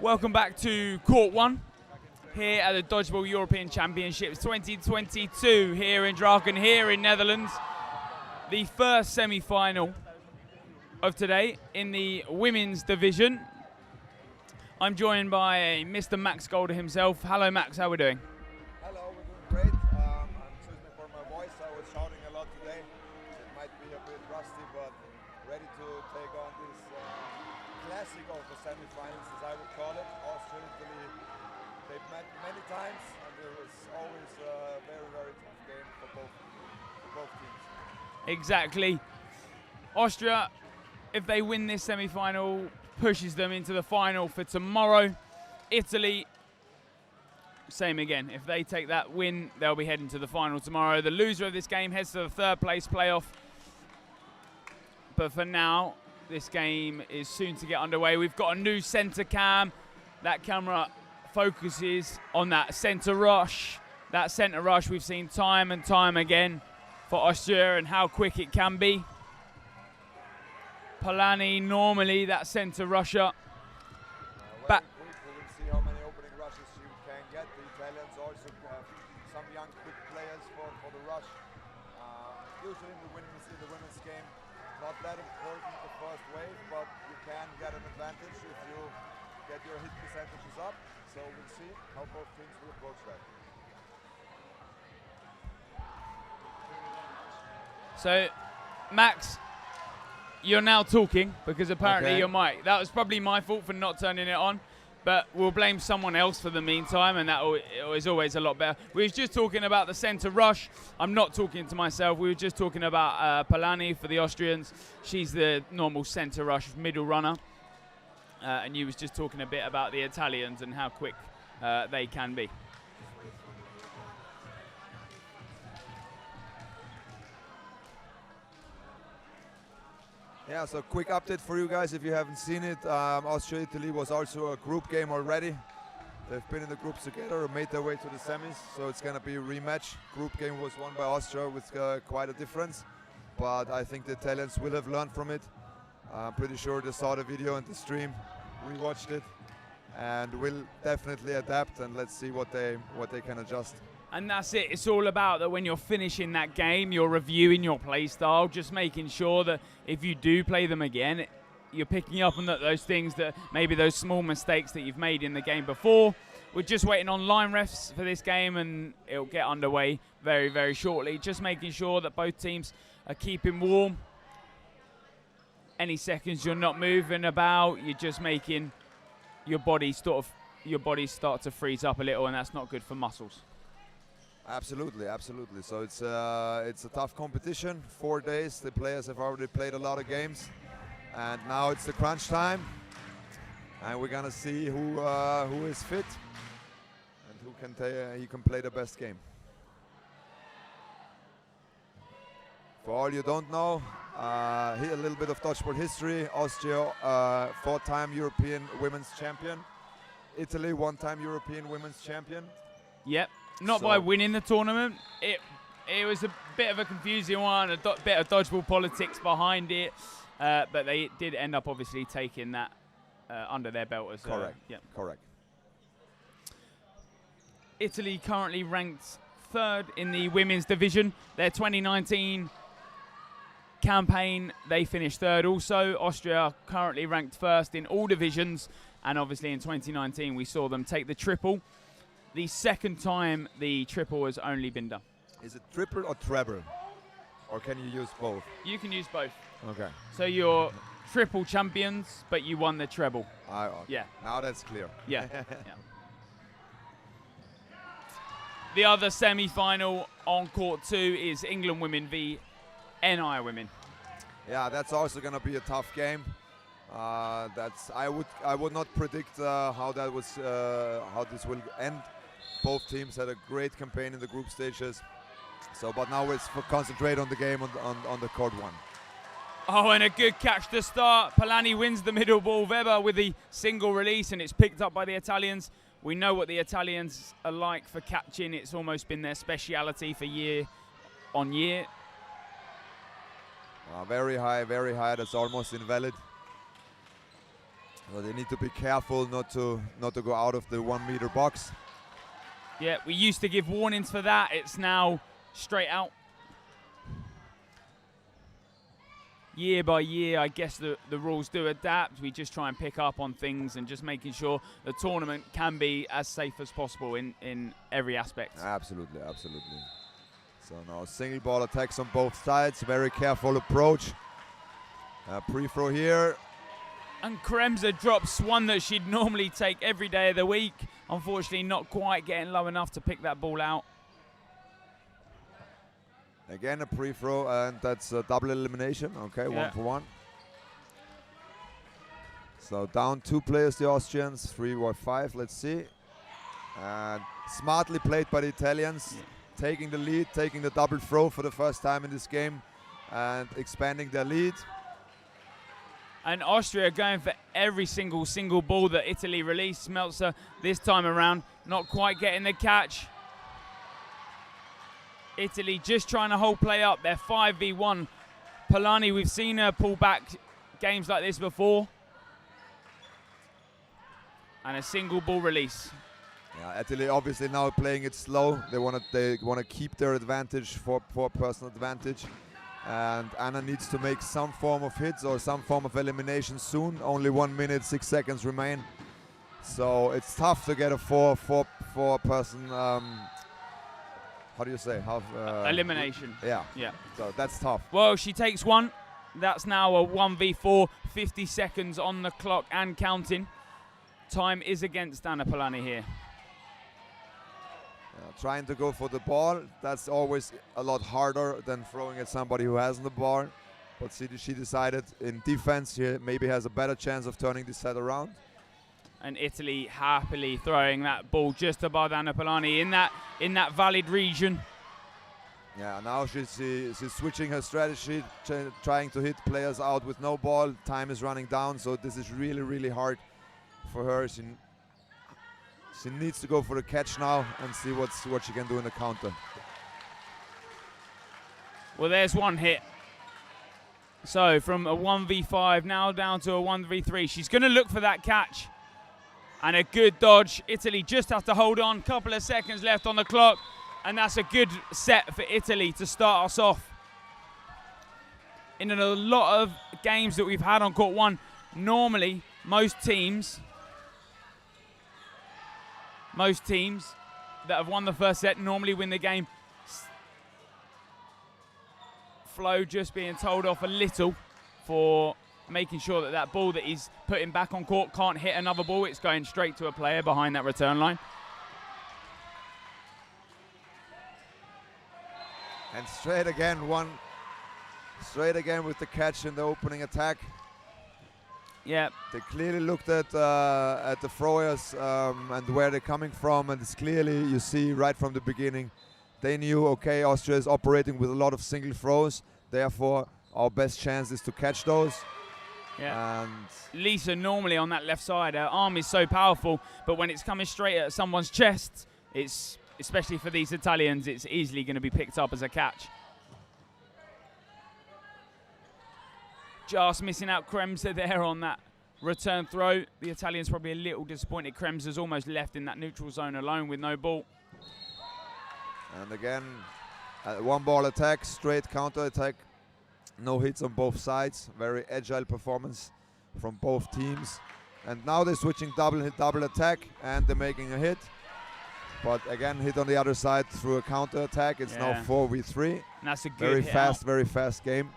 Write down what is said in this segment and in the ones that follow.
Welcome back to Court 1 here at the Dodgeball European Championships 2022 here in Draken, here in Netherlands. The first semi-final of today in the women's division. I'm joined by Mr. Max Golder himself. Hello Max, how are we doing? Hello, we're doing great. I'm excuse me for my voice, I was shouting a lot today. It might be a bit rusty, but ready to take on this classic of the semi-finals, as I would call it. Austria, Italy, they've met many times, and it was always a very, very tough game for both teams. Exactly. Austria, if they win this semi-final, pushes them into the final for tomorrow. Italy, same again. If they take that win, they'll be heading to the final tomorrow. The loser of this game heads to the third place playoff. But for now, this game is soon to get underway. We've got a new center cam. That camera focuses on that center rush. That center rush we've seen time and time again for Austria and how quick it can be. Polani, normally that center rusher. Very quick. We will see how many opening rushes you can get. The Italians also have some young, quick players for the rush. Usually in the women's game, not that important the first wave, but you can get an advantage if you get your hit percentages up. So we'll see how both teams will approach that. So, Max, you're now talking because apparently your mic. That was probably my fault for not turning it on, but we'll blame someone else for the meantime, and that is always a lot better. We were just talking about the center rush. I'm not talking to myself. We were just talking about Polani for the Austrians. She's the normal center rush middle runner, and you was just talking a bit about the Italians and how quick they can be. Yeah, so quick update for you guys if you haven't seen it. Austria-Italy was also a group game already. They've been in the groups together, made their way to the semis, so it's going to be a rematch. Group game was won by Austria with quite a difference, but I think the Italians will have learned from it. I'm pretty sure they saw the video and the stream, rewatched it, and will definitely adapt, and let's see what they can adjust. And that's it. It's all about that when you're finishing that game, you're reviewing your play style, just making sure that if you do play them again, you're picking up on those things, that maybe those small mistakes that you've made in the game before. We're just waiting on line refs for this game, and it'll get underway very, very shortly. Just making sure that both teams are keeping warm. Any seconds you're not moving about, you're just making your body start to freeze up a little, and that's not good for muscles. Absolutely, absolutely. So it's a tough competition. 4 days. The players have already played a lot of games, and now it's the crunch time, and we're gonna see who is fit and who can play the best game. For all you don't know, here a little bit of dodgeball history. Austria, 4-time European women's champion. Italy, 1-time European women's champion. Yep. Not by winning the tournament. It was a bit of a confusing one, a bit of dodgeball politics behind it, but they did end up obviously taking that under their belt as correct. Yeah, correct. Italy currently ranked 3rd in the women's division. Their 2019 campaign, they finished 3rd also. Austria currently ranked 1st in all divisions, and obviously in 2019 we saw them take the triple. The second time the triple has only been done. Is it triple or treble? Or can you use both? You can use both. Okay. So you're triple champions, but you won the treble. Okay. Yeah. Now that's clear. Yeah. Yeah. The other semi-final on court 2 is England women v NI women. Yeah, that's also going to be a tough game. I would not predict how this will end. Both teams had a great campaign in the group stages. So, but now it's concentrate on the game on the court 1. Oh, and a good catch to start. Polani wins the middle ball. Weber with the single release, and it's picked up by the Italians. We know what the Italians are like for catching. It's almost been their speciality for year on year. Very high, very high. That's almost invalid. So they need to be careful not to go out of the 1 meter box. Yeah, we used to give warnings for that. It's now straight out. Year by year, I guess the rules do adapt. We just try and pick up on things and just making sure the tournament can be as safe as possible in every aspect. Absolutely, absolutely. So now single ball attacks on both sides. Very careful approach. Pre-throw here. And Kremser drops one that she'd normally take every day of the week. Unfortunately, not quite getting low enough to pick that ball out. Again, a pre-throw, and that's a double elimination. Okay, yeah. 1 for 1. So down 2 players, the Austrians, 3 or 5, let's see. And smartly played by the Italians, taking the lead, taking the double throw for the first time in this game, and expanding their lead. And Austria going for every single ball that Italy released. Meltzer this time around, not quite getting the catch. Italy just trying to hold play up. They're 5v1. Polanyi, we've seen her pull back games like this before. And a single ball release. Yeah, Italy obviously now playing it slow. They want to keep their advantage for personal advantage. And Anna needs to make some form of hits or some form of elimination soon. Only 1 minute, 6 seconds remain. So it's tough to get a four person. How do you say? Elimination. Yeah. Yeah. So that's tough. Well, she takes one. That's now a 1v4. 50 seconds on the clock and counting. Time is against Anna Polanyi here. Trying to go for the ball, that's always a lot harder than throwing at somebody who hasn't the ball. But she decided in defense she maybe has a better chance of turning this set around. And Italy happily throwing that ball just above Anna Polanyi in that valid region. Yeah, now she's switching her strategy, trying to hit players out with no ball. Time is running down, so this is really, really hard for her. She needs to go for the catch now and see what she can do in the counter. Well, there's one hit. So from a 1v5 now down to a 1v3. She's going to look for that catch. And a good dodge. Italy just have to hold on. Couple of seconds left on the clock. And that's a good set for Italy to start us off. In a lot of games that we've had on court one, normally most teams that have won the first set normally win the game. Flo just being told off a little for making sure that that ball that he's putting back on court can't hit another ball. It's going straight to a player behind that return line. And straight again with the catch in the opening attack. Yeah, they clearly looked at the throwers and where they're coming from, and it's clearly, you see right from the beginning, they knew, okay, Austria is operating with a lot of single throws, therefore our best chance is to catch those. Yeah. And Lisa normally on that left side, her arm is so powerful, but when it's coming straight at someone's chest, it's, especially for these Italians, it's easily going to be picked up as a catch. Just missing out Kremser there on that return throw. The Italians probably a little disappointed. Kremser's almost left in that neutral zone alone with no ball. And again, one ball attack, straight counter attack. No hits on both sides. Very agile performance from both teams. And now they're switching double hit, double attack, and they're making a hit. But again, hit on the other side through a counter attack. It's now 4v3. And that's a good very fast game.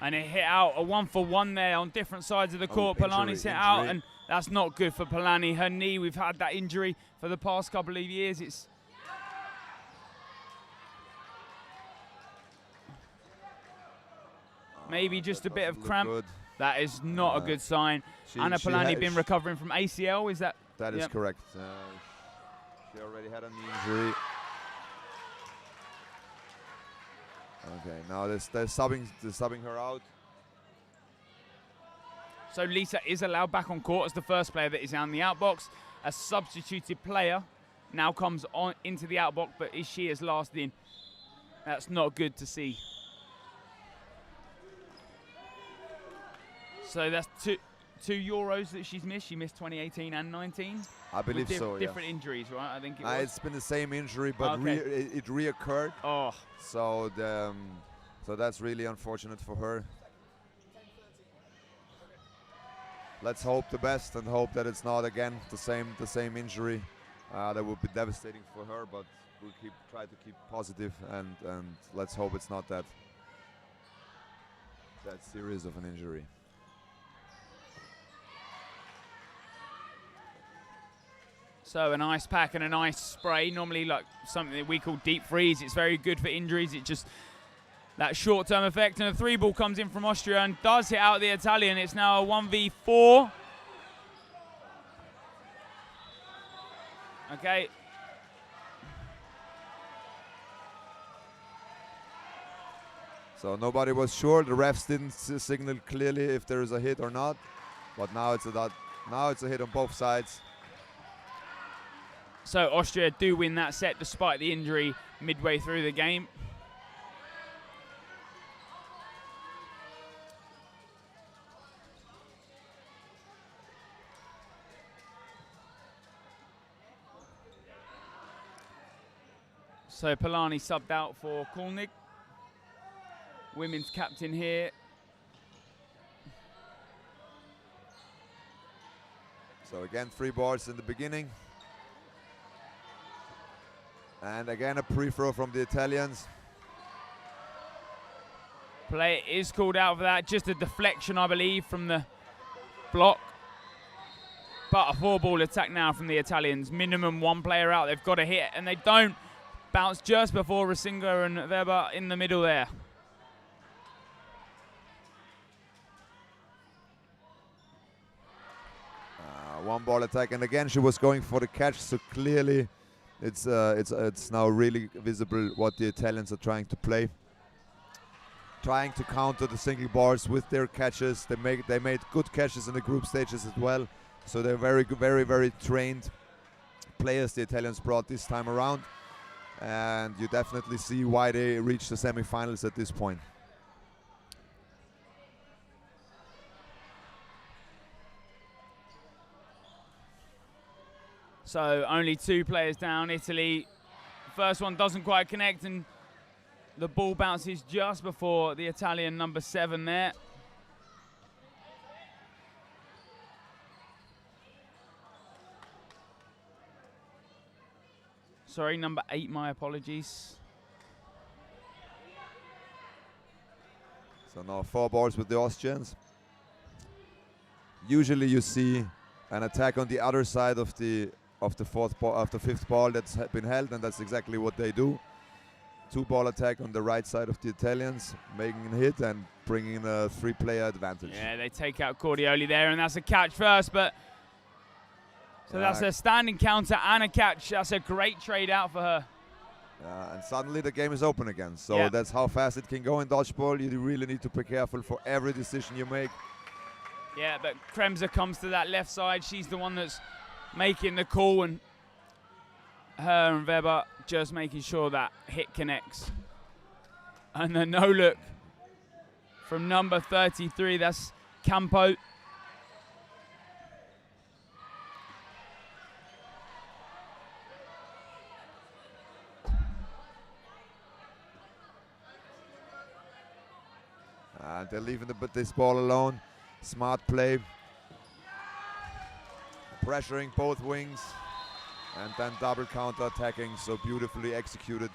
And it hit out a 1-for-1 there on different sides of the court. Polanyi's hit out, and that's not good for Polanyi. Her knee, we've had that injury for the past couple of years. It's maybe just a bit of cramp. Good. That is not a good sign. Anna Polanyi been recovering from ACL, is that? That is correct. She already had a knee injury. Okay, now they're subbing her out. So Lisa is allowed back on court as the first player that is on the outbox. A substituted player now comes on into the outbox, but is she as last in? That's not good to see. So that's two Euros that she's missed. She missed 2018 and 19. I believe so, yeah. Different injuries, right? I think it was. It's been the same injury, but Okay. it reoccurred. Oh. So so that's really unfortunate for her. Let's hope the best and hope that it's not again the same injury. That would be devastating for her, but we'll try to keep positive and let's hope it's not that serious of an injury. So an ice pack and an ice spray, normally like something that we call deep freeze. It's very good for injuries. It just, that short-term effect. And a 3-ball comes in from Austria and does hit out the Italian. It's now a 1v4. Okay. So nobody was sure. The refs didn't signal clearly if there is a hit or not. But now it's a hit on both sides. So Austria do win that set despite the injury midway through the game. So Polani subbed out for Kulnig. Women's captain here. So again, 3 balls in the beginning. And again, a pre-throw from the Italians. Play is called out for that. Just a deflection, I believe, from the block. But a 4-ball attack now from the Italians. Minimum 1 player out. They've got to hit, and they don't. Bounce just before Rasinga and Weber in the middle there. One ball attack, and again she was going for the catch, so clearly it's now really visible what the Italians are trying to play. Trying to counter the single balls with their catches. They made good catches in the group stages as well, so they're very trained players the Italians brought this time around, and you definitely see why they reached the semifinals at this point. So only 2 players down, Italy. First one doesn't quite connect, and the ball bounces just before the Italian number 7 there. Sorry, number 8, my apologies. So now 4 balls with the Austrians. Usually you see an attack on the other side of the fifth ball that's been held, and that's exactly what they do. 2-ball attack on the right side of the Italians, making a hit and bringing a 3-player advantage. Yeah, they take out Cordioli there, and that's a catch first, but so that's a standing counter and a catch. That's a great trade out for her. And suddenly the game is open again. So that's how fast it can go in dodgeball. You really need to be careful for every decision you make. Yeah, but Kremser comes to that left side. She's the one that's making the call, and her and Weber just making sure that hit connects. And the no look from number 33, that's Campo. And they're leaving this ball alone. Smart play. Pressuring both wings. And then double counter attacking, so beautifully executed.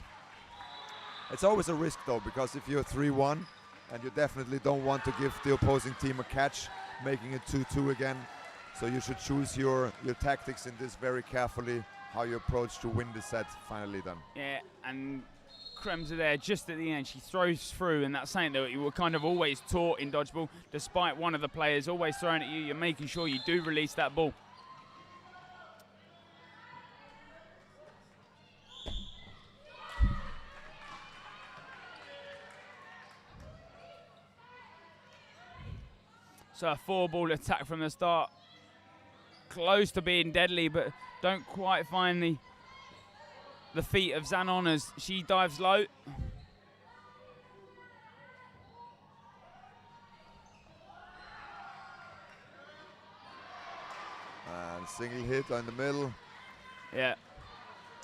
It's always a risk though, because if you're 3-1 and you definitely don't want to give the opposing team a catch, making it 2-2 again. So you should choose your tactics in this very carefully, how you approach to win the set finally done. Yeah, and Kremser there just at the end, she throws through, and that's something that you were kind of always taught in dodgeball. Despite one of the players always throwing at you, you're making sure you do release that ball. So a 4-ball attack from the start. Close to being deadly, but don't quite find the feet of Zanon as she dives low. A single hit in the middle. Yeah.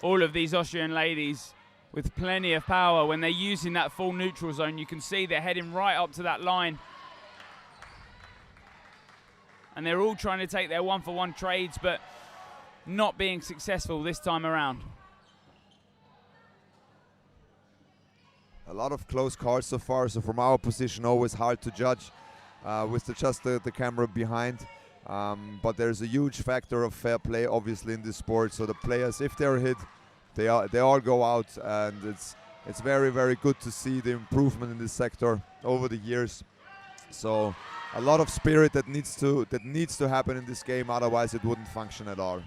All of these Austrian ladies with plenty of power when they're using that full neutral zone. You can see they're heading right up to that line. And they're all trying to take their one-for-one trades, but not being successful this time around. A lot of close calls so far, so from our position, always hard to judge with just the camera behind. But there's a huge factor of fair play, obviously, in this sport. So the players, if they're hit, they all go out, and it's very, very good to see the improvement in this sector over the years. So a lot of spirit that needs to happen in this game, otherwise it wouldn't function at all.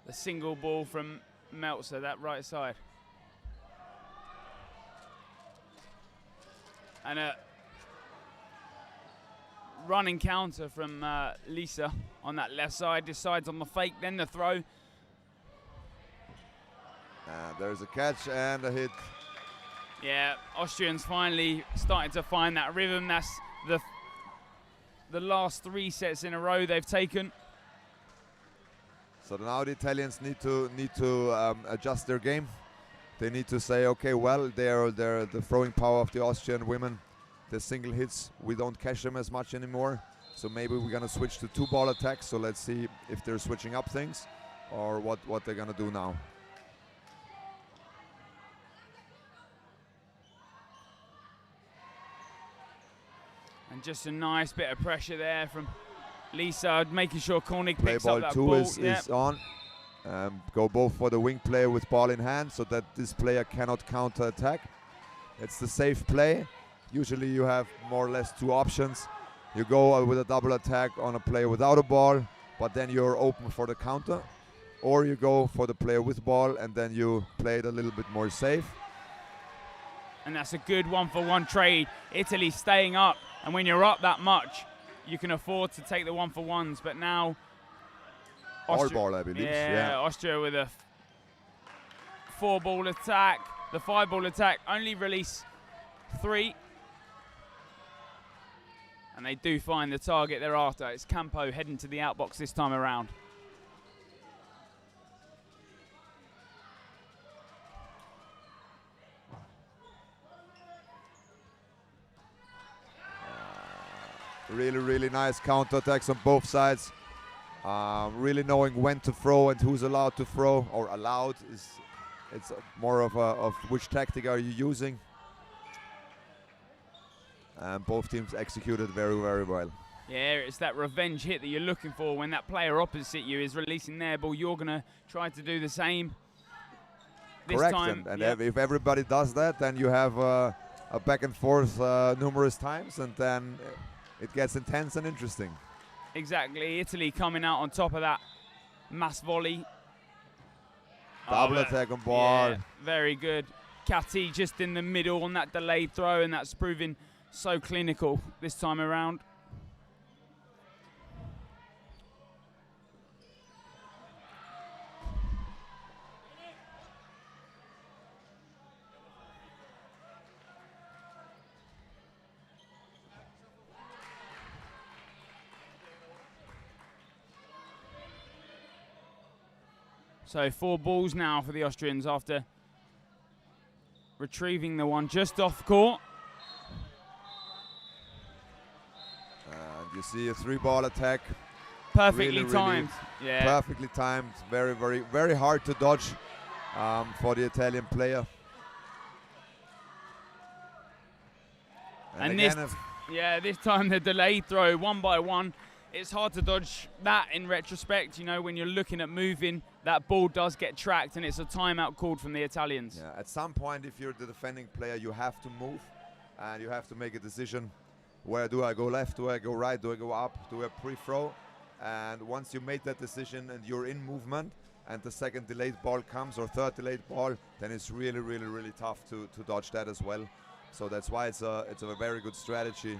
The single ball from Meltzer, that right side. And a running counter from Lisa on that left side, decides on the fake, then the throw. There's a catch and a hit. Yeah, Austrians finally starting to find that rhythm. That's the last 3 sets in a row they've taken. So now the Italians need to adjust their game. They need to say, okay, well, they're the throwing power of the Austrian women. The single hits, we don't catch them as much anymore. So maybe we're gonna switch to 2-ball attacks. So let's see if they're switching up things or what they're gonna do now. And just a nice bit of pressure there from Lisa, making sure Kornig Play picks ball up that 2 ball. is on. Go both for the wing player with ball in hand so that this player cannot counter attack. It's the safe play. Usually you have more or less 2 options. You go with a double attack on a player without a ball, but then you're open for the counter. Or you go for the player with ball and then you play it a little bit more safe. And that's a good one-for-one trade. Italy staying up, and when you're up that much, you can afford to take the one-for-ones. But now, All ball, I believe. Yeah, Austria with a 4-ball attack. The 5-ball attack only release 3. And they do find the target thereafter. It's Campo heading to the outbox this time around. Really, really nice counter-attacks on both sides. Really knowing when to throw and who's allowed to throw, or allowed is, it's more of which tactic are you using. And both teams executed very, very well. Yeah, it's that revenge hit that you're looking for when that player opposite you is releasing their ball. You're going to try to do the same this Correct, time. and if everybody does that, then you have a back and forth numerous times, and then it gets intense and interesting. Exactly. Italy coming out on top of that mass volley. Double attack on ball. Yeah, very good. Kati just in the middle on that delayed throw, and that's proving so clinical this time around. So 4 balls now for the Austrians after retrieving the one just off court. And you see a 3-ball attack. Perfectly really, timed. Really yeah. Perfectly timed. Very, very, very hard to dodge for the Italian player. And again, this time the delayed throw 1 by 1. It's hard to dodge that in retrospect. You know, when you're looking at moving, that ball does get tracked, and it's a timeout called from the Italians. Yeah, at some point, if you're the defending player, you have to move, and you have to make a decision. Where do I go left? Do I go right? Do I go up? Do I pre-throw? And once you made that decision and you're in movement, and the second delayed ball comes or third delayed ball, then it's really, really, really tough to dodge that as well. So that's why it's a very good strategy.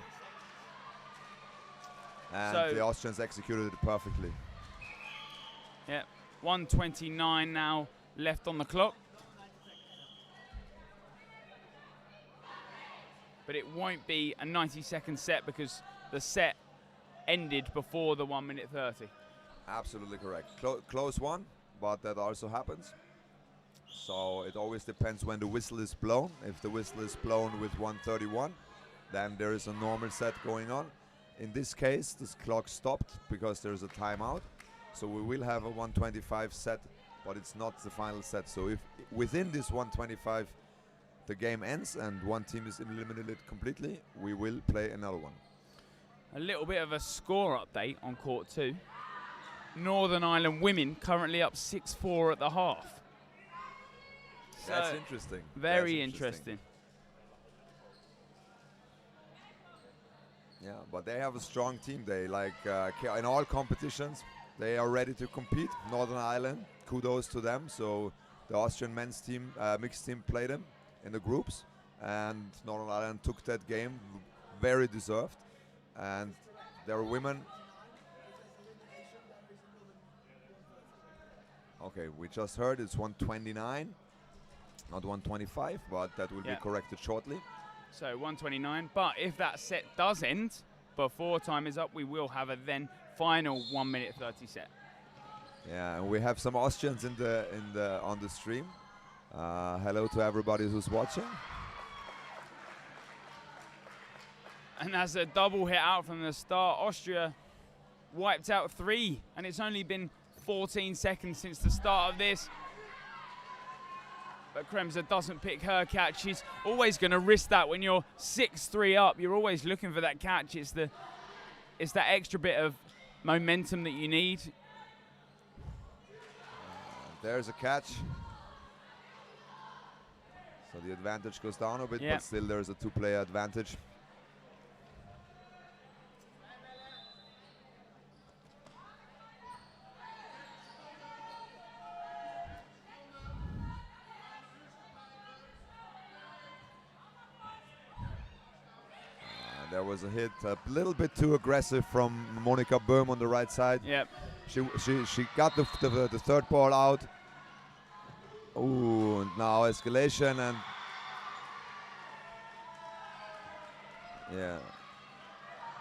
And So the Austrians executed it perfectly. Yeah, 1:29 now left on the clock. but it won't be a 90-second set because the set ended before the 1 minute 30. Absolutely correct. Close one, but that also happens. So it always depends when the whistle is blown. If the whistle is blown with 1:31, then there is a normal set going on. In this case, this clock stopped because there's a timeout. So we will have a 1:25 set, but it's not the final set. So if within this 1:25 the game ends and one team is eliminated completely, we will play another one. A little bit of a score update on court 2. Northern Ireland women currently up 6-4 at the half. That's interesting. Very interesting. Yeah, but they have a strong team. They like in all competitions, they are ready to compete. Northern Ireland, kudos to them. So the Austrian men's team, mixed team, played them in the groups, and Northern Ireland took that game, very deserved. And their women. Okay, we just heard it's 1:29, not 1:25, but that will be corrected shortly. So 1:29, but if that set does end before time is up, we will have a then final 1 minute 30 set. Yeah, and we have some Austrians on the stream. Hello to everybody who's watching. And as a double hit out from the start, Austria wiped out 3, and it's only been 14 seconds since the start of this. But Kremser doesn't pick her catch. She's always going to risk that when you're 6-3 up. You're always looking for that catch. It's that extra bit of momentum that you need. There's a catch. So the advantage goes down a bit, but still there's a 2-player advantage. There was a hit, a little bit too aggressive from Monica Böhm on the right side. Yep. She got the third ball out. Ooh, now escalation and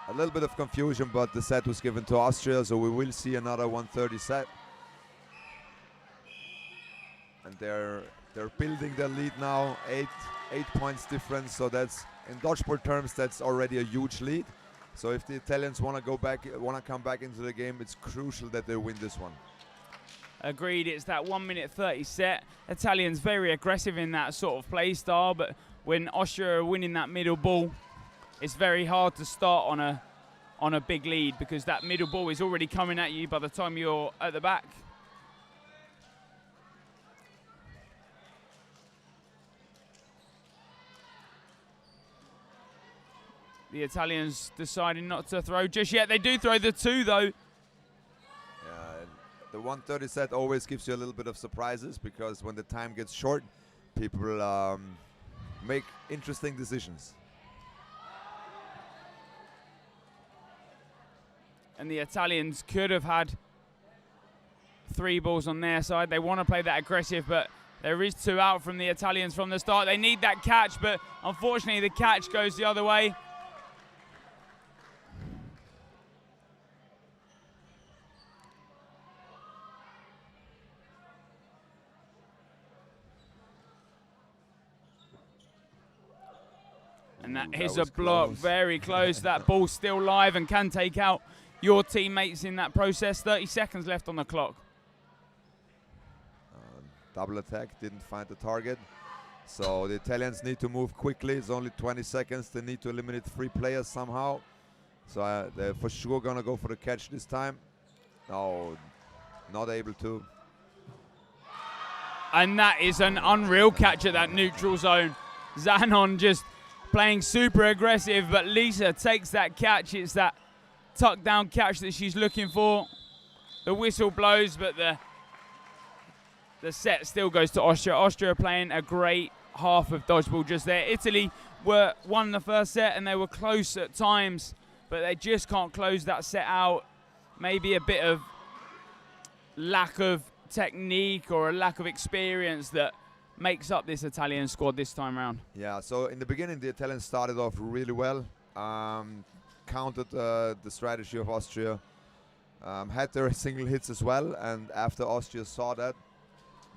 a little bit of confusion, but the set was given to Austria, so we will see another 1:30 set. And they're building their lead now, 8 points difference. So that's, in dodgeball terms, that's already a huge lead. So if the Italians want to come back into the game, it's crucial that they win this one. Agreed, it's that 1 minute 30 set. Italians very aggressive in that sort of play style, but when Austria are winning that middle ball, it's very hard to start on a big lead because that middle ball is already coming at you by the time you're at the back. The Italians deciding not to throw just yet. They do throw the 2 though. The 1:30 set always gives you a little bit of surprises because when the time gets short, people make interesting decisions. And the Italians could have had 3 balls on their side. They want to play that aggressive, but there is 2 out from the Italians from the start. They need that catch, but unfortunately the catch goes the other way. And that is a block, very close. That ball's still live and can take out your teammates in that process. 30 seconds left on the clock. Double attack, didn't find the target. So the Italians need to move quickly. It's only 20 seconds. They need to eliminate 3 players somehow. So they're for sure gonna go for the catch this time. No, not able to. And that is an unreal catch at that neutral zone. Zanon just playing super aggressive, but Lisa takes that catch. It's that tuck down catch that she's looking for. The whistle blows, but the set still goes to Austria. Austria playing a great half of dodgeball just there. Italy won the first set and they were close at times, but they just can't close that set out. Maybe a bit of lack of technique or a lack of experience that makes up this Italian squad this time round? Yeah, so in the beginning, the Italians started off really well, countered the strategy of Austria, had their single hits as well, and after Austria saw that,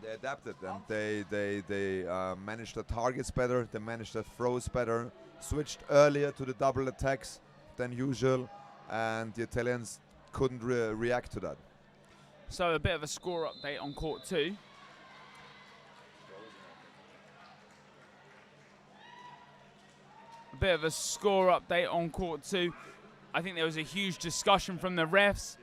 they adapted and they managed the targets better, they managed the throws better, switched earlier to the double attacks than usual, and the Italians couldn't react to that. So a bit of a score update on court 2. A bit of a score update on court 2. I think there was a huge discussion from the refs.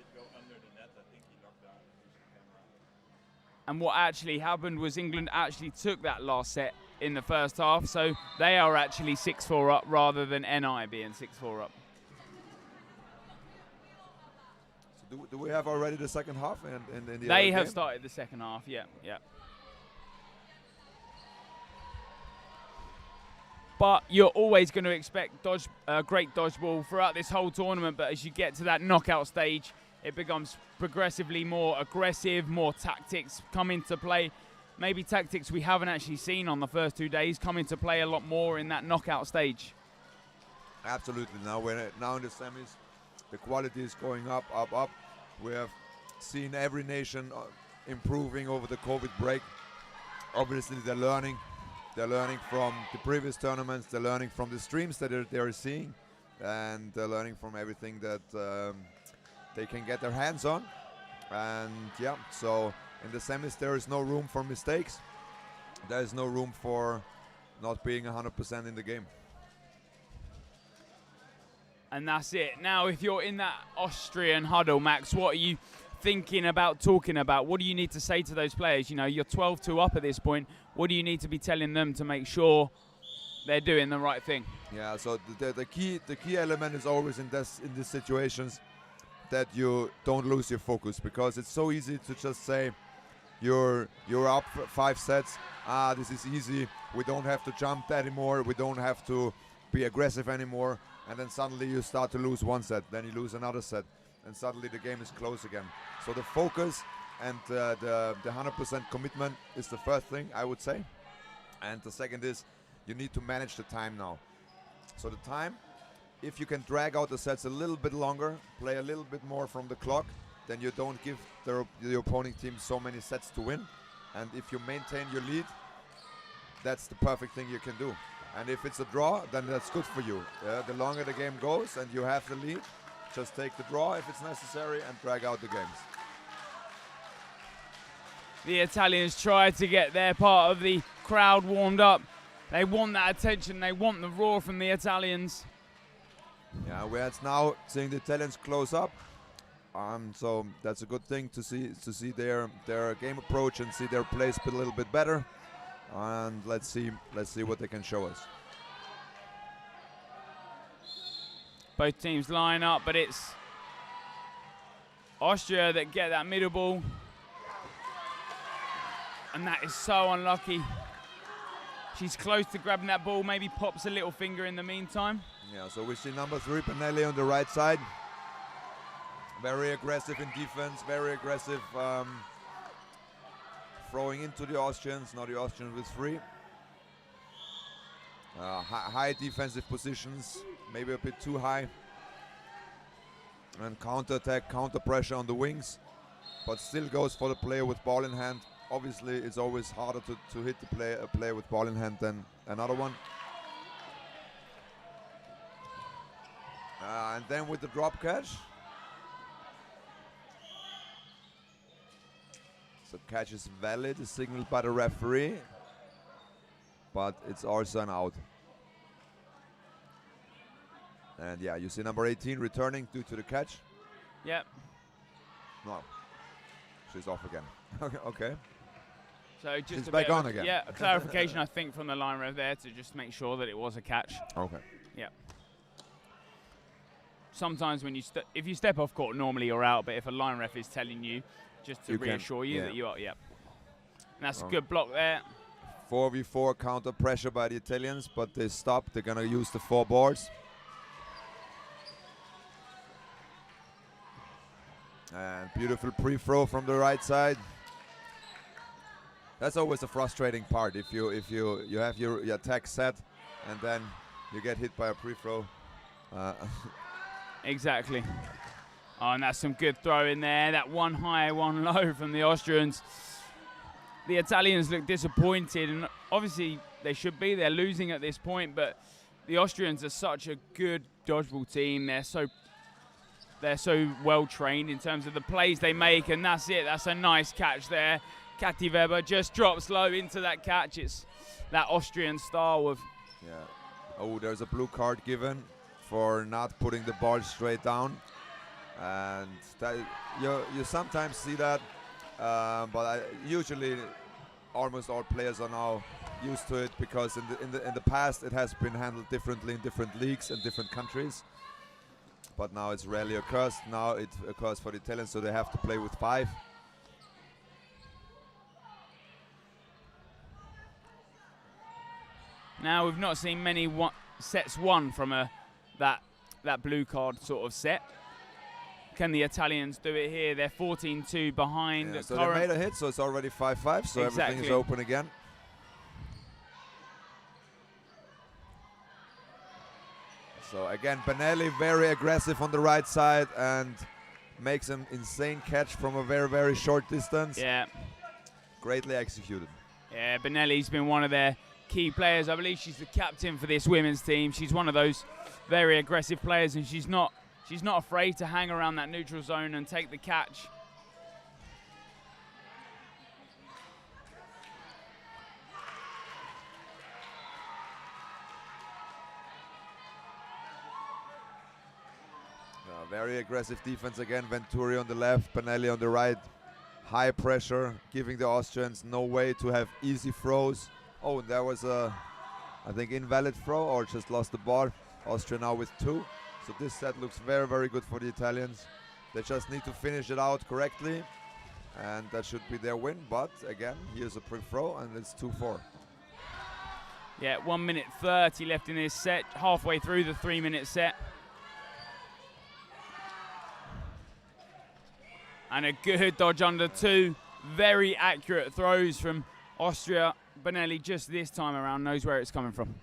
And what actually happened was England actually took that last set in the first half, so they are actually 6-4 up rather than NI being 6-4 up. So do we have already the second half? In the They have game? started the second half, yeah. But you're always going to expect great dodgeball throughout this whole tournament, but as you get to that knockout stage, it becomes progressively more aggressive, more tactics come into play. Maybe tactics we haven't actually seen on the first 2 days come into play a lot more in that knockout stage. Absolutely. Now in the semis, the quality is going up, up, up. We have seen every nation improving over the COVID break. Obviously, they're learning. They're learning from the previous tournaments. They're learning from the streams that they're seeing, and they're learning from everything that they can get their hands on. And yeah, so in the semis there is no room for mistakes. There is no room for not being 100% in the game. And that's it. Now, if you're in that Austrian huddle, Max, what are you thinking about, talking about? What do you need to say to those players? You know, you're 12-2 up at this point. What do you need to be telling them to make sure they're doing the right thing? Yeah, so the key element is always in these situations that you don't lose your focus, because it's so easy to just say you're up 5 sets. This is easy. We don't have to jump anymore. We don't have to be aggressive anymore. And then suddenly you start to lose 1 set. Then you lose another set. And suddenly the game is close again. So the focus and the 100% commitment is the first thing, I would say. And the second is you need to manage the time now. So the time, if you can drag out the sets a little bit longer, play a little bit more from the clock, then you don't give the opposing team so many sets to win. And if you maintain your lead, that's the perfect thing you can do. And if it's a draw, then that's good for you. The longer the game goes and you have the lead, just take the draw if it's necessary and drag out the games. The Italians try to get their part of the crowd warmed up. They want that attention. They want the roar from the Italians. Yeah, we're now seeing the Italians close up. So that's a good thing to see their game approach and see their play a little bit better. And let's see what they can show us. Both teams line up, but it's Austria that get that middle ball. And that is so unlucky. She's close to grabbing that ball, maybe pops a little finger in the meantime. Yeah, so we see number 3, Panelli, on the right side. Very aggressive in defense, very aggressive throwing into the Austrians. Now the Austrians with 3. High defensive positions, maybe a bit too high. And counter-attack, counter-pressure on the wings. But still goes for the player with ball in hand. Obviously, it's always harder to hit a player with ball in hand than another one. And then with the drop catch. So catch is valid, signaled by the referee. But it's also an out. And yeah, you see number 18 returning due to the catch. Yep. No, she's off again. Okay. So just she's a back bit on of, again. Yeah, a clarification I think from the line ref there to just make sure that it was a catch. Okay. Yeah. Sometimes when if you step off court, normally you're out, but if a line ref is telling you, just to reassure you that you are, And that's a good block there. 4v4 counter pressure by the Italians, but they stop. They're gonna use the 4 boards. And beautiful pre-throw from the right side. That's always a frustrating part. If you have your attack set, and then you get hit by a pre-throw. Exactly. Oh, and that's some good throw in there. That one high, one low from the Austrians. The Italians look disappointed, and obviously they should be. They're losing at this point, but the Austrians are such a good dodgeball team. They're so well trained in terms of the plays they make, and that's it. That's a nice catch there. Katy Weber just drops low into that catch. It's that Austrian style of. Yeah. Oh, there's a blue card given for not putting the ball straight down, and that, you sometimes see that, but usually almost all players are now used to it, because in the past it has been handled differently in different leagues and different countries. But now it's rarely occurs. Now it occurs for the Italians, so they have to play with 5. Now we've not seen many sets won from that blue card sort of set. Can the Italians do it here? They're 14-2 behind. Yeah, so they made a hit, so it's already 5-5. So everything is open again. So again, Benelli very aggressive on the right side and makes an insane catch from a very, very short distance. Yeah. Greatly executed. Yeah, Benelli's been one of their key players. I believe she's the captain for this women's team. She's one of those very aggressive players, and she's not afraid to hang around that neutral zone and take the catch. Very aggressive defense again. Venturi on the left, Benelli on the right. High pressure, giving the Austrians no way to have easy throws. Oh, there was a, I think, invalid throw, or just lost the ball. Austria now with 2. So this set looks very, very good for the Italians. They just need to finish it out correctly, and that should be their win. But again, here's a pre-throw, and it's 2-4. Yeah, 1 minute 30 left in this set, halfway through the 3-minute set. And a good dodge under 2. Very accurate throws from Austria. Benelli just this time around knows where it's coming from.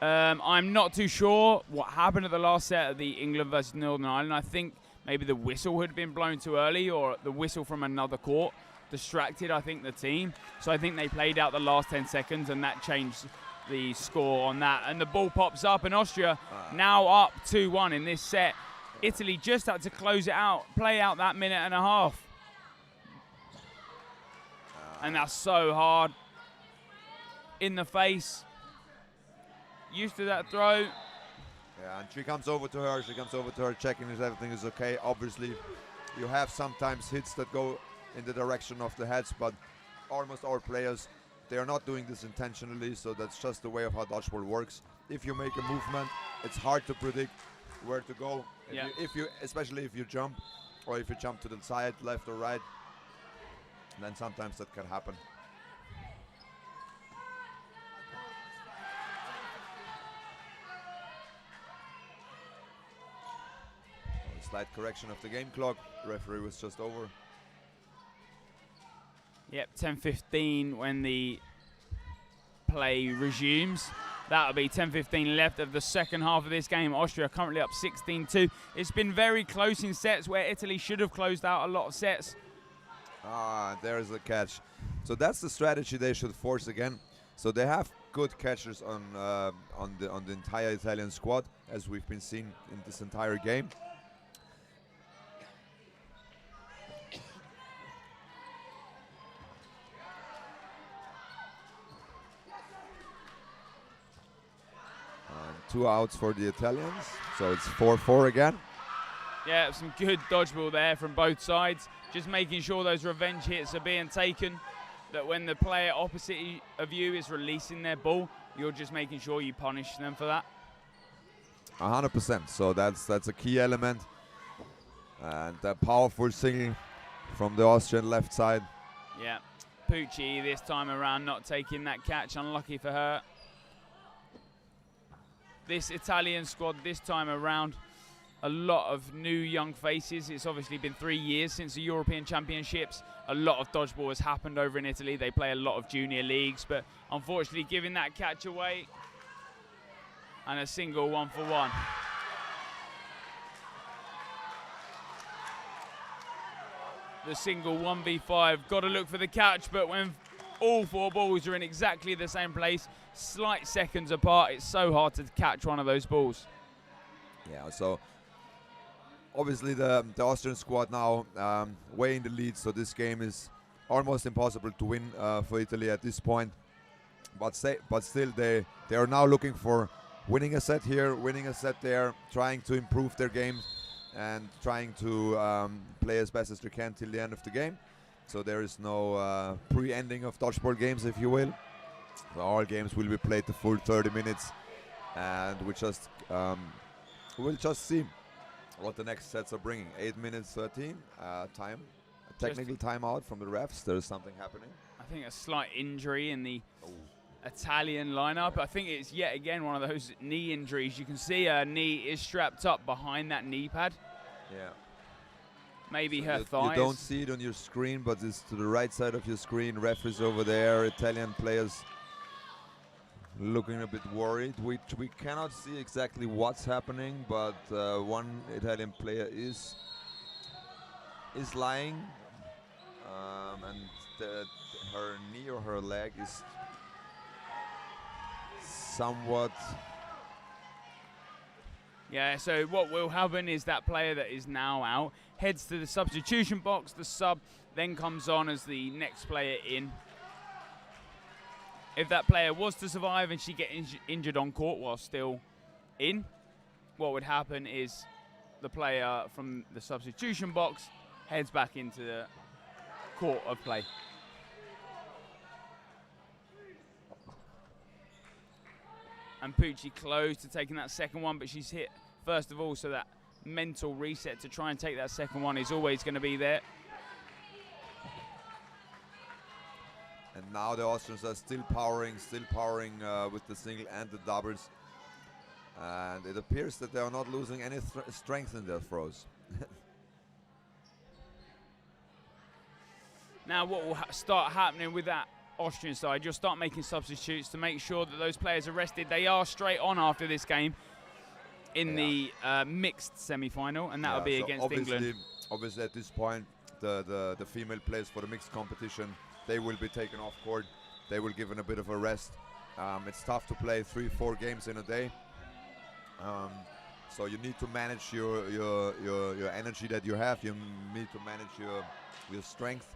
I'm not too sure what happened at the last set of the England versus Northern Ireland. I think maybe the whistle had been blown too early, or the whistle from another court distracted, I think, the team. So I think they played out the last 10 seconds, and that changed the score on that. And the ball pops up, and Austria now up 2-1 in this set. Italy just had to close it out, play out that minute and a half. And that's so hard. In the face. Used to that throw. Yeah, and she comes over to her. She comes over to her, checking if everything is okay. Obviously, you have sometimes hits that go in the direction of the heads, but almost all players, they are not doing this intentionally, so that's just the way of how dodgeball works. If you make a movement, it's hard to predict where to go. If you especially if you jump, or if you jump to the side, left or right, then sometimes that can happen. Slight correction of the game clock. Referee was just over. Yep, 10:15 when the play resumes. That'll be 10:15 left of the second half of this game. Austria currently up 16-2. It's been very close in sets where Italy should have closed out a lot of sets. There's a catch. So that's the strategy they should force again. So they have good catchers on the entire Italian squad, as we've been seeing in this entire game. Two outs for the Italians, so it's 4-4 again. Yeah, some good dodgeball there from both sides. Just making sure those revenge hits are being taken, that when the player opposite of you is releasing their ball, you're just making sure you punish them for that. 100%, so that's a key element. And a powerful singing from the Austrian left side. Yeah, Pucci this time around not taking that catch, unlucky for her. This Italian squad this time around a lot of new young faces. It's obviously been 3 years since the European Championships. A lot of dodgeball has happened over in Italy. They play a lot of junior leagues, but unfortunately giving that catch away. And a single 1-for-1. The single 1v5, got to look for the catch, but when all 4 balls are in exactly the same place, slight seconds apart, it's so hard to catch one of those balls. Yeah, so obviously the Austrian squad now way in the lead, so this game is almost impossible to win for Italy at this point. But still, they are now looking for winning a set here, winning a set there, trying to improve their game and trying to play as best as they can till the end of the game. So there is no pre-ending of dodgeball games, if you will. So all games will be played the full 30 minutes, and we'll just see what the next sets are bringing. 8 minutes 13 time, a technical timeout from the refs. There is something happening. I think a slight injury in the Italian lineup. I think it's yet again one of those knee injuries. You can see her knee is strapped up behind that knee pad. Yeah. Maybe so her thighs. You don't see it on your screen, but it's to the right side of your screen. Referees over there, Italian players looking a bit worried. We cannot see exactly what's happening, but one Italian player is lying, and her knee or her leg is somewhat. Yeah, so what will happen is that player that is now out heads to the substitution box. The sub then comes on as the next player in. If that player was to survive and she get injured on court while still in, what would happen is the player from the substitution box heads back into the court of play. And Pucci close to taking that second one, but she's hit first of all, so that mental reset to try and take that second one is always going to be there. And now the Austrians are still powering with the single and the doubles. And it appears that they are not losing any strength in their throws. Now what will start happening with that Austrian side, you'll start making substitutes to make sure that those players are rested. They are straight on after this game in the mixed semi-final, and that'll be against England. Obviously at this point, the female players for the mixed competition, they will be taken off court. They will given a bit of a rest. It's tough to play 3-4 games in a day. So you need to manage your energy that you have. You need to manage your strength.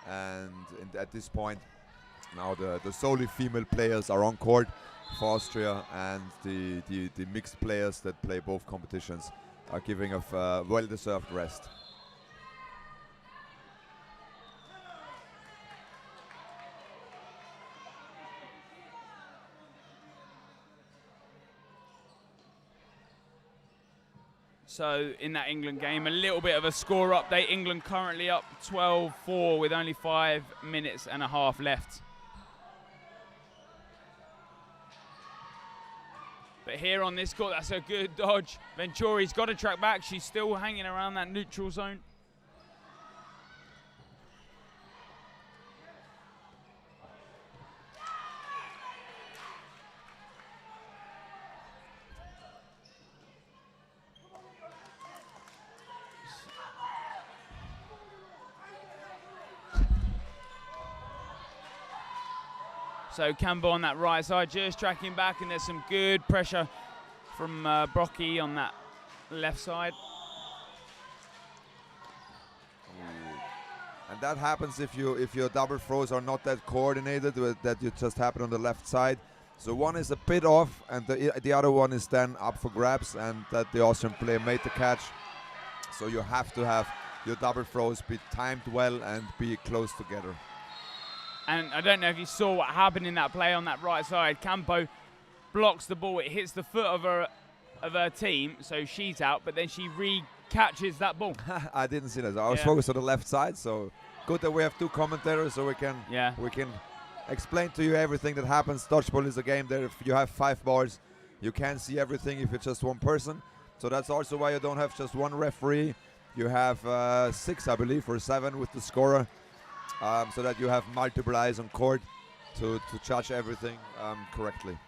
And at this point, now the solely female players are on court for Austria, and the mixed players that play both competitions are giving a well-deserved rest. So in that England game, a little bit of a score update. England currently up 12-4 with only 5 minutes and a half left. But here on this court, that's a good dodge. Venturi's got to track back. She's still hanging around that neutral zone. So Cambo on that right side, just tracking back, and there's some good pressure from Brocky on that left side. And that happens if your double throws are not that coordinated, that you just happen on the left side. So one is a bit off, and the other one is then up for grabs, and that the Austrian player made the catch. So you have to have your double throws be timed well and be close together. And I don't know if you saw what happened in that play on that right side. Campo blocks the ball. It hits the foot of her team, so she's out, but then she re-catches that ball. I didn't see that. I was focused on the left side, so good that we have two commentators so we can explain to you everything that happens. Dodgeball is a game that if you have 5 balls, you can't see everything if it's just one person. So that's also why you don't have just one referee. You have 6, I believe, or 7 with the scorer, so that you have multiple eyes on court to judge everything correctly.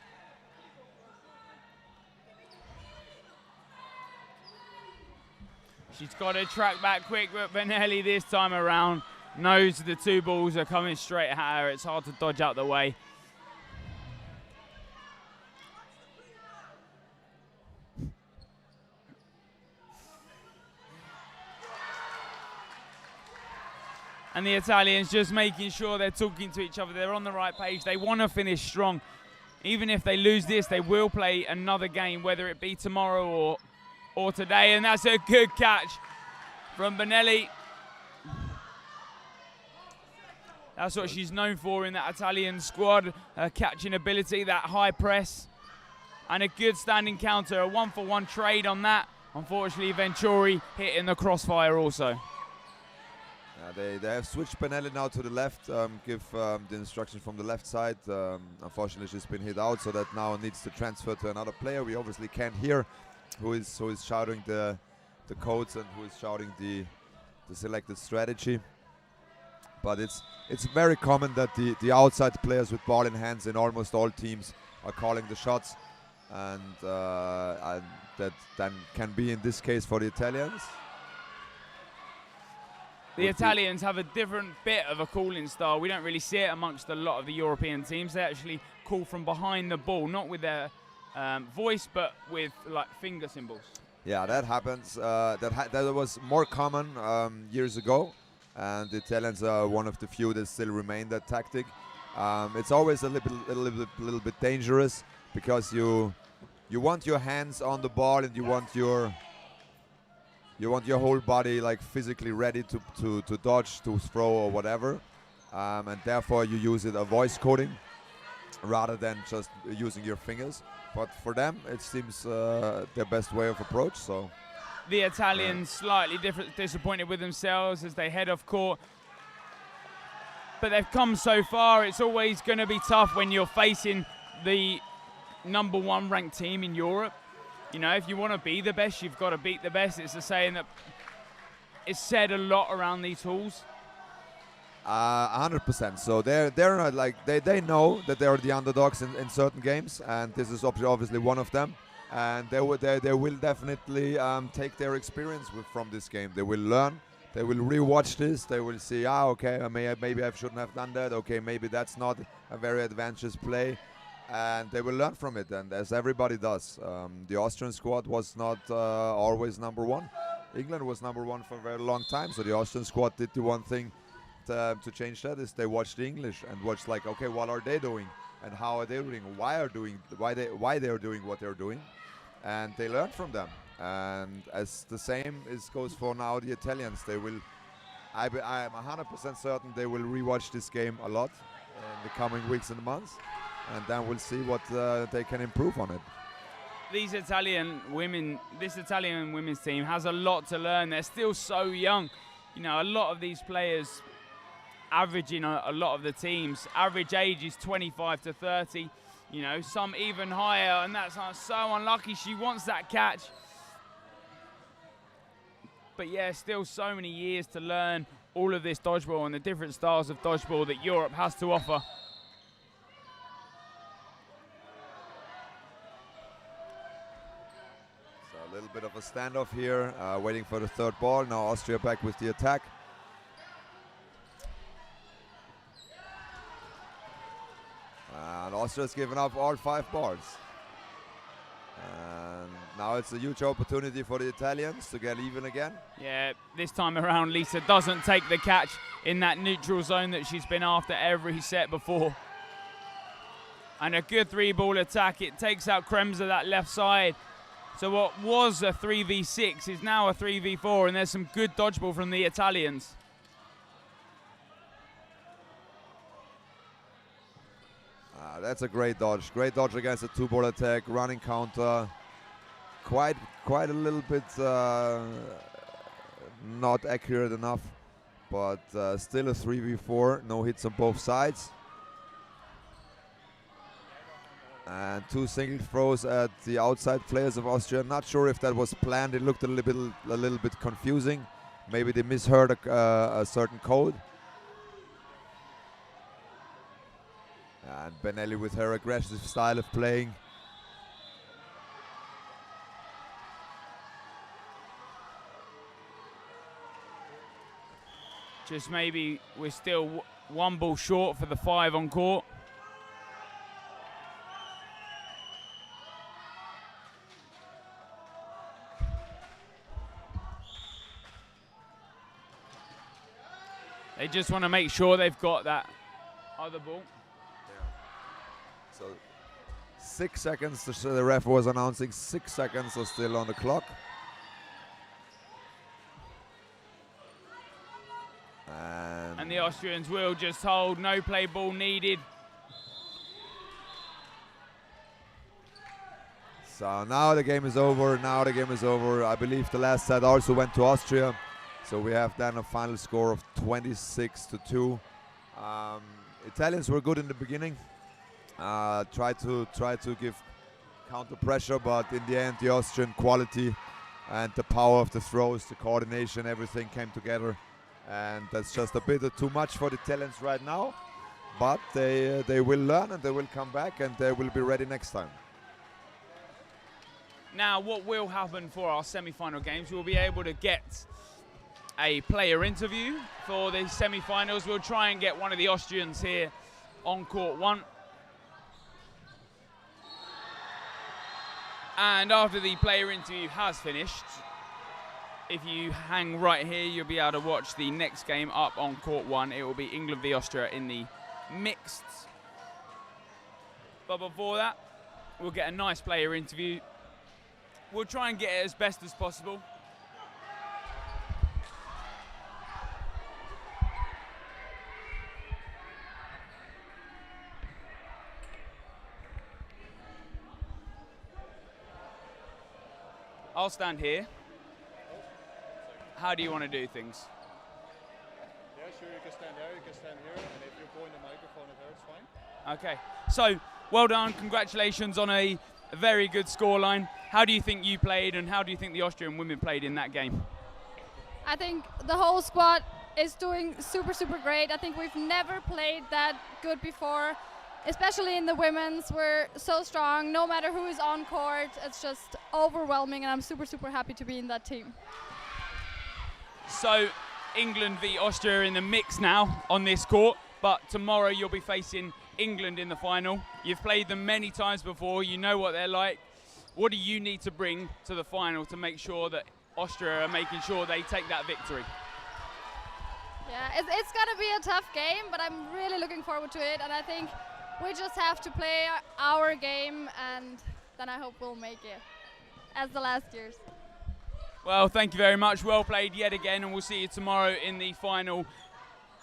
She's got to track back quick, but Benelli this time around knows the 2 balls are coming straight at her. It's hard to dodge out the way. And the Italians just making sure they're talking to each other. They're on the right page. They want to finish strong. Even if they lose this, they will play another game, whether it be tomorrow or today. And that's a good catch from Benelli. That's what she's known for in that Italian squad. Her catching ability, that high press, and a good standing counter. A 1-for-1 trade on that. Unfortunately, Venturi hit in the crossfire also. They have switched Benelli now to the left, give the instruction from the left side. Unfortunately, she's been hit out, so that now needs to transfer to another player. We obviously can't hear who is shouting the codes and who is shouting the selected strategy. But it's very common that the outside players with ball in hands in almost all teams are calling the shots, and that then can be in this case for the Italians. The Italians have a different bit of a calling style. We don't really see it amongst a lot of the European teams. They actually call from behind the ball, not with their voice, but with like finger symbols. Yeah, that happens. That was more common years ago, and the Italians are one of the few that still remain that tactic. It's always a little bit dangerous, because you want your hands on the ball, and you want your whole body like physically ready to dodge, to throw, or whatever, and therefore you use a voice coding rather than just using your fingers. But for them, it seems their best way of approach. So the Italians slightly disappointed with themselves as they head off court, but they've come so far. It's always going to be tough when you're facing the #1 ranked team in Europe. You know, if you want to be the best, you've got to beat the best. It's a saying that is said a lot around these halls. 100%. So they're not like they know that they are the underdogs in certain games, and this is obviously one of them. And they will definitely take their experience from this game. They will learn. They will rewatch this. They will see, okay, maybe I shouldn't have done that. Okay, maybe that's not a very advantageous play. And they will learn from it, and as everybody does. The Austrian squad was not always #1. England was #1 for a very long time, so the Austrian squad did the one thing to change that, is they watched the English and watched like, okay, what are they doing, and how are they doing, why they are doing what they're doing, and they learn from them. And as the same goes for now the Italians, they will. I am 100% certain they will rewatch this game a lot in the coming weeks and months. And then we'll see what they can improve on it. This Italian women's team has a lot to learn. They're still so young. You know, a lot of these players, averaging a lot of the teams, average age is 25 to 30. You know, some even higher, and that's so unlucky. She wants that catch. But yeah, still so many years to learn all of this dodgeball and the different styles of dodgeball that Europe has to offer. A little bit of a standoff here, waiting for the third ball. Now Austria back with the attack. And Austria's given up all 5 balls. And now it's a huge opportunity for the Italians to get even again. Yeah, this time around Lisa doesn't take the catch in that neutral zone that she's been after every set before. And a good 3-ball attack. It takes out Kremser that left side. So what was a 3v6 is now a 3v4, and there's some good dodgeball from the Italians. That's a great dodge. Great dodge against a 2-ball attack, running counter. Quite a little bit not accurate enough, but still a 3v4. No hits on both sides. And 2 single throws at the outside players of Austria. Not sure if that was planned. It looked a little bit confusing. Maybe they misheard a certain code. And Benelli with her aggressive style of playing. Just maybe we're still 1 ball short for the 5 on court. They just want to make sure they've got that other ball. Yeah. So 6 seconds, the ref was announcing 6 seconds are still on the clock. And the Austrians will just hold, no play ball needed. So now the game is over, I believe the last set also went to Austria. So we have then a final score of 26-2. Italians were good in the beginning. Try to give counter pressure, but in the end the Austrian quality and the power of the throws, the coordination, everything came together. And that's just a bit too much for the Italians right now. But they will learn and they will come back and they will be ready next time. Now what will happen for our semi-final games, we'll be able to get a player interview for the semi-finals. We'll try and get one of the Austrians here on court 1. And after the player interview has finished, if you hang right here, you'll be able to watch the next game up on court 1. It will be England v Austria in the mixed. But before that, we'll get a nice player interview. We'll try and get it as best as possible. I'll stand here. How do you want to do things? Yeah, sure, you can stand there, you can stand here, and if you point the microphone at her, it's fine. Okay, so well done, congratulations on a very good scoreline. How do you think you played and how do you think the Austrian women played in that game? I think the whole squad is doing super, super great. I think we've never played that good before, especially in the women's. We're so strong, no matter who is on court. It's just overwhelming, and I'm super, super happy to be in that team. So England v Austria in the mix now on this court, but tomorrow you'll be facing England in the final. You've played them many times before, you know what they're like. What do you need to bring to the final to make sure that Austria are making sure they take that victory? Yeah, it's going to be a tough game, but I'm really looking forward to it, and I think we just have to play our game, and then I hope we'll make it, as the last years. Well, thank you very much. Well played yet again, and we'll see you tomorrow in the final,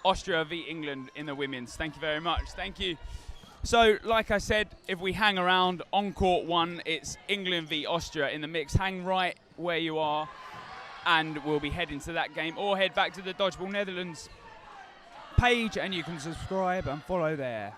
Austria v England in the women's. Thank you very much. Thank you. So, like I said, if we hang around on court 1, it's England v Austria in the mix. Hang right where you are, and we'll be heading to that game, or head back to the Dodgeball Netherlands page, and you can subscribe and follow there.